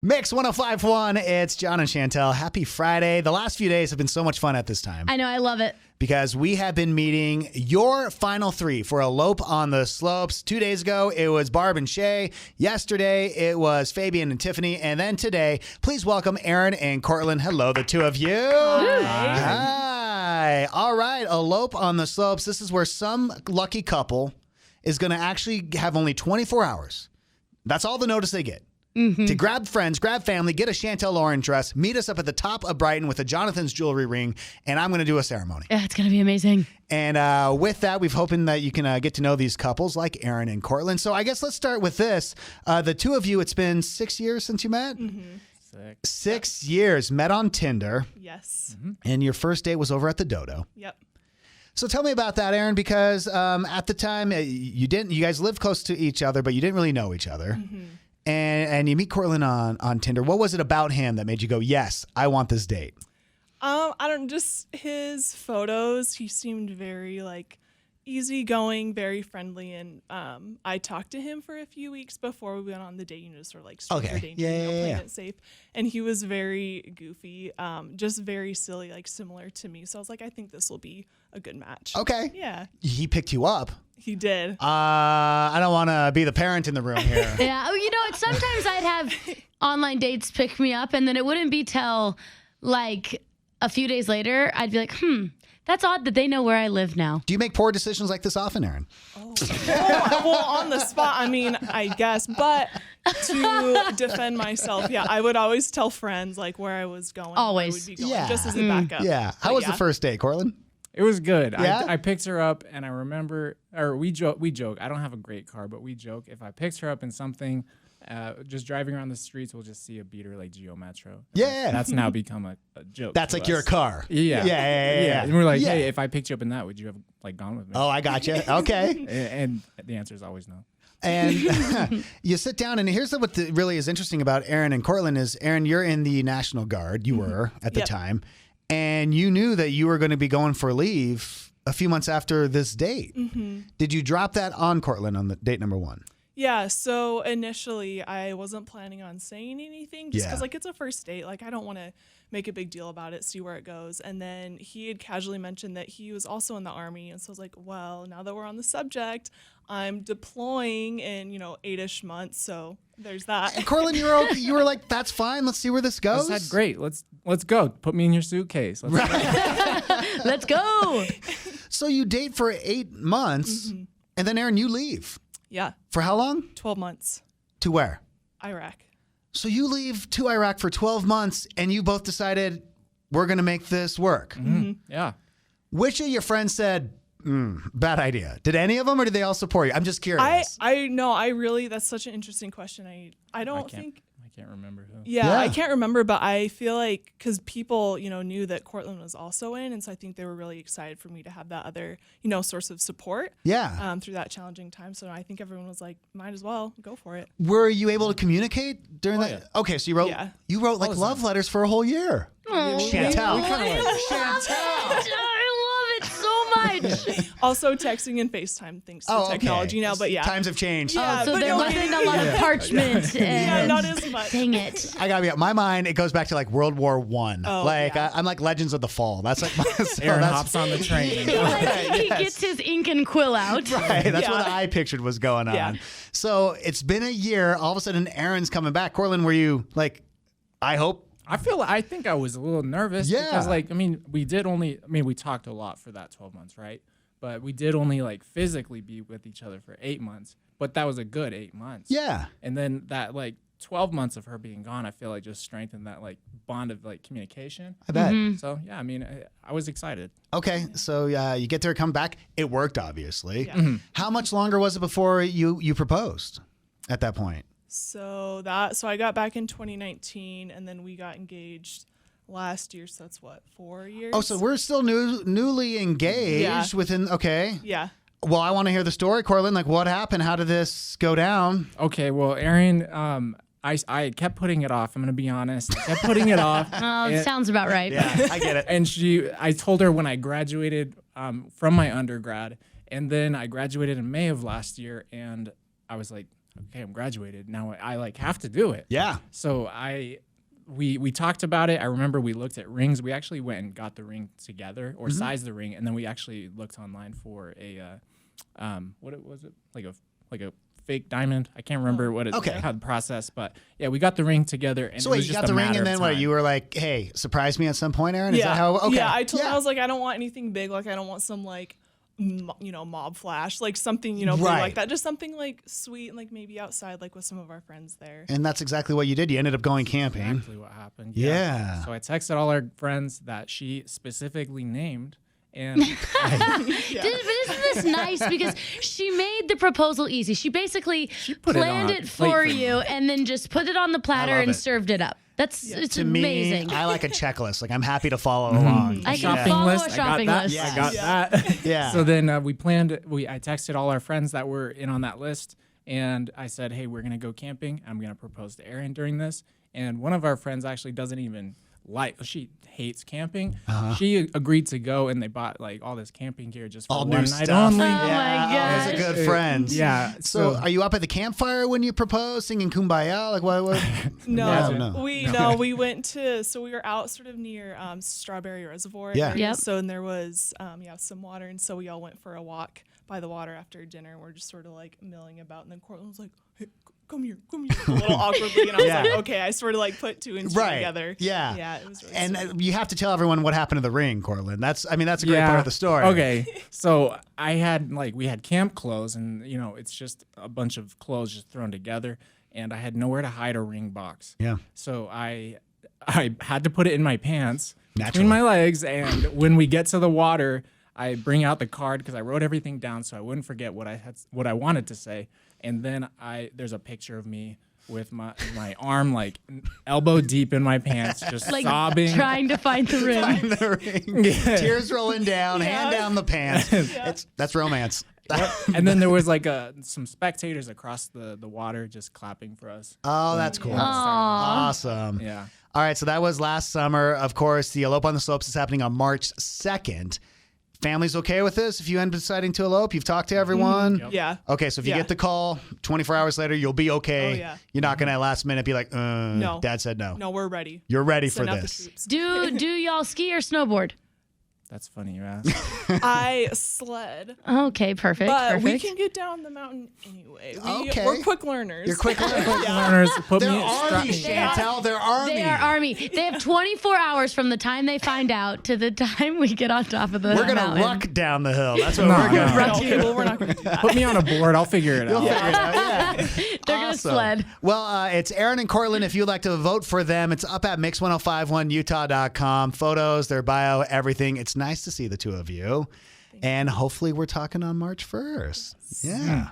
Mix 105.1, it's John and Chantel. Happy Friday. The last few days have been so much fun at this time. I know, I love it. Because we have been meeting your final three for Elope on the Slopes. 2 days ago, it was Barb and Shay. Yesterday, it was Fabian and Tiffany. And then today, please welcome Erin and Cortlan. Hello, the two of you. Hi. All right, Elope on the Slopes. This is where some lucky couple is going to actually have only 24 hours. That's all the notice they get. To grab friends, grab family, get a Chantel Lauren dress, meet us up at the top of Brighton with a Jonathan's jewelry ring, and I'm going to do a ceremony. Yeah, it's going to be amazing. And with that, we've hoping that you can get to know these couples like Erin and Cortlan. So I guess let's start with this. The two of you, it's been 6 years since you met? Mm-hmm. 6 years, met on Tinder. Yes. And your first date was over at the Dodo. Yep. So tell me about that, Erin, because at the time, you guys lived close to each other, but you didn't really know each other. And you meet Cortlan on Tinder. What was it about him that made you go, yes, I want this date? I don't just his photos. He seemed very easygoing, very friendly, and I talked to him for a few weeks before we went on the date. Sort of stranger danger, playing it safe. And he was very goofy, just very silly, similar to me. So I was like, I think this will be a good match. Okay. Yeah. He picked you up. He did. I don't want to be the parent in the room here. Yeah. Oh, sometimes I'd have online dates pick me up, and then it wouldn't be till a few days later, I'd be like, that's odd that they know where I live now. Do you make poor decisions like this often, Erin? Oh. Well, on the spot, I guess. But to defend myself, I would always tell friends where I was going. Always. Where I would be going, just as a backup. Yeah. How was the first date, Cortlan? It was good. Yeah? I picked her up, and I remember, or we joke. I don't have a great car, but we joke. If I picked her up in something, just driving around the streets, we'll just see a beater like Geo Metro. Yeah. That's now become a joke. That's like your car. Yeah. Yeah. And we're like, hey, if I picked you up in that, would you have gone with me? Oh, I got you. Okay. and the answer is always no. And you sit down, and here's what really is interesting about Erin and Cortlan is, Erin, you're in the National Guard. You were at the time. And you knew that you were going to be going for leave a few months after this date. Did you drop that on Cortlan on the date number one? Yeah, so initially I wasn't planning on saying anything just because it's a first date. I don't want to make a big deal about it, see where it goes. And then he had casually mentioned that he was also in the Army. And so I was like, well, now that we're on the subject, I'm deploying in, 8-ish months. So there's that. And Cortlan, you were like, that's fine. Let's see where this goes. That's great. Let's go. Put me in your suitcase. Let's go. So you date for 8 months, and then Erin, you leave. Yeah. For how long? 12 months. To where? Iraq. So you leave to Iraq for 12 months, and you both decided we're going to make this work. Yeah. Which of your friends said, bad idea? Did any of them, or did they all support you? I'm just curious. I know. That's such an interesting question. I can't remember who. Yeah, I can't remember, but I feel like because people, knew that Cortlan was also in, and so I think they were really excited for me to have that other, source of support. Yeah. Through that challenging time. So I think everyone was like, might as well go for it. Were you able to communicate during that? Yeah. Okay, so you wrote love letters for a whole year. Chantel. Chantel. I love it so much. Also texting and FaceTime thanks to technology now, but Times have changed. Yeah, so but there wasn't a lot of parchment. Yeah, not as much. Dang it. I gotta be my mind. It goes back to World War I. Oh, I'm like Legends of the Fall. That's like Erin hops on the train. He gets his ink and quill out. Right. That's what I pictured was going on. Yeah. So it's been a year. All of a sudden, Erin's coming back. Cortlan, were you I hope? I think I was a little nervous because we talked a lot for that 12 months, right? But we did only physically be with each other for 8 months, but that was a good 8 months. Yeah. And then that 12 months of her being gone, I feel just strengthened that bond of communication. I bet. So yeah, I was excited. Okay. So you get there, come back. It worked, obviously. Yeah. How much longer was it before you proposed at that point? So I got back in 2019, and then we got engaged last year. So that's 4 years. Oh, so we're still newly engaged within. Okay. Yeah. Well, I want to hear the story, Cortlan. What happened? How did this go down? Okay. Well, Erin, I kept putting it off. I'm going to be honest. I kept putting it off. Sounds about right. Yeah, I get it. And I told her when I graduated from my undergrad, and then I graduated in May of last year, and I was like, okay, I'm graduated now. I like have to do it. Yeah. So we talked about it. I remember we looked at rings. We actually went and got the ring together or sized the ring, and then we actually looked online for a what was it like a fake diamond. I can't remember what it how the process, but yeah, we got the ring together. And So it was wait, you just got the a ring, matter and of then what? time. You were like, "Hey, surprise me at some point, Erin." Yeah. Is that how? Okay. Yeah, I told him, I was like, I don't want anything big. Like, I don't want some like, mob flash, like something, big Right. like that. Just something like sweet and like maybe outside, like with some of our friends there. And that's exactly what you did. You ended up going camping. Exactly what happened. Yeah. So I texted all our friends that she specifically named. And But isn't this nice? Because she made the proposal easy. She basically put it planned on a it plate for for you and then just put it on the platter love and it. served it up. It's To amazing. me, I like a checklist. Like I'm happy to follow along. I can shopping follow list. a shopping I got that. list. I got that. Yeah. So then we planned. I texted all our friends that were in on that list, and I said, "Hey, we're gonna go camping. I'm gonna propose to Erin during this." And one of our friends actually doesn't even she hates camping. She agreed to go, and they bought like all this camping gear just for All one new night stuff. only. Oh my Yeah, those are gosh. good friends. Yeah. So, are you up at the campfire when you propose, singing "Kumbaya"? Like what? No, No. we went to, so we were out sort of near Strawberry Reservoir. Yeah. area. Yep. So and there was some water, and so we all went for a walk by the water after dinner. We're just sort of like milling about, and then Cortlan was like, "Hey, come here," a little awkwardly, and I was Yeah. like, "Okay." I sort of like put two and two Right. together. Yeah. Yeah, it was really And sweet. you have to tell everyone what happened to the ring, Cortlan. That's a great part of the story. Okay. So we had camp clothes, and it's just a bunch of clothes just thrown together, and I had nowhere to hide a ring box. Yeah. So I had to put it in my pants Naturally. between my legs, and when we get to the water, I bring out the card because I wrote everything down so I wouldn't forget what I wanted to say, and then there's a picture of me with my arm like elbow deep in my pants, just Like sobbing. trying to find the ring. Find the ring. Yeah. Tears rolling down, hand down the pants. That's romance. And then there was like some spectators across the water just clapping for us. Oh, that's cool. Aw. Awesome. Yeah. All right, so that was last summer. Of course, the Elope on the Slopes is happening on March 2nd. Family's okay with this? If you end up deciding to elope, you've talked to everyone? Yep. Yeah. Okay, so if you Yeah. get the call 24 hours later, you'll be okay. Oh, yeah. You're not going to at last minute be like, No. Dad said no. No, we're ready. You're ready Send for out the this. troops. Do y'all ski or snowboard? That's funny you asked. I sled, Okay, perfect. but perfect. we can get down the mountain anyway. Okay. We're quick learners. You're quick. Learners, put They're me army, strap me- Chantel. They're army. They are army. They have 24 hours from the time they find out to the time we get on top of the We're going to mountain. ruck down the hill. That's what No, we're going no. to Right, okay, well, we're not going to do that. Put me on a board. I'll figure it out. Yeah. They're going to Awesome. sled. Well, it's Erin and Cortlan. If you'd like to vote for them, it's up at mix1051utah.com. Photos, their bio, everything. It's nice to see the two of you. And hopefully we're talking on March 1st. Yeah.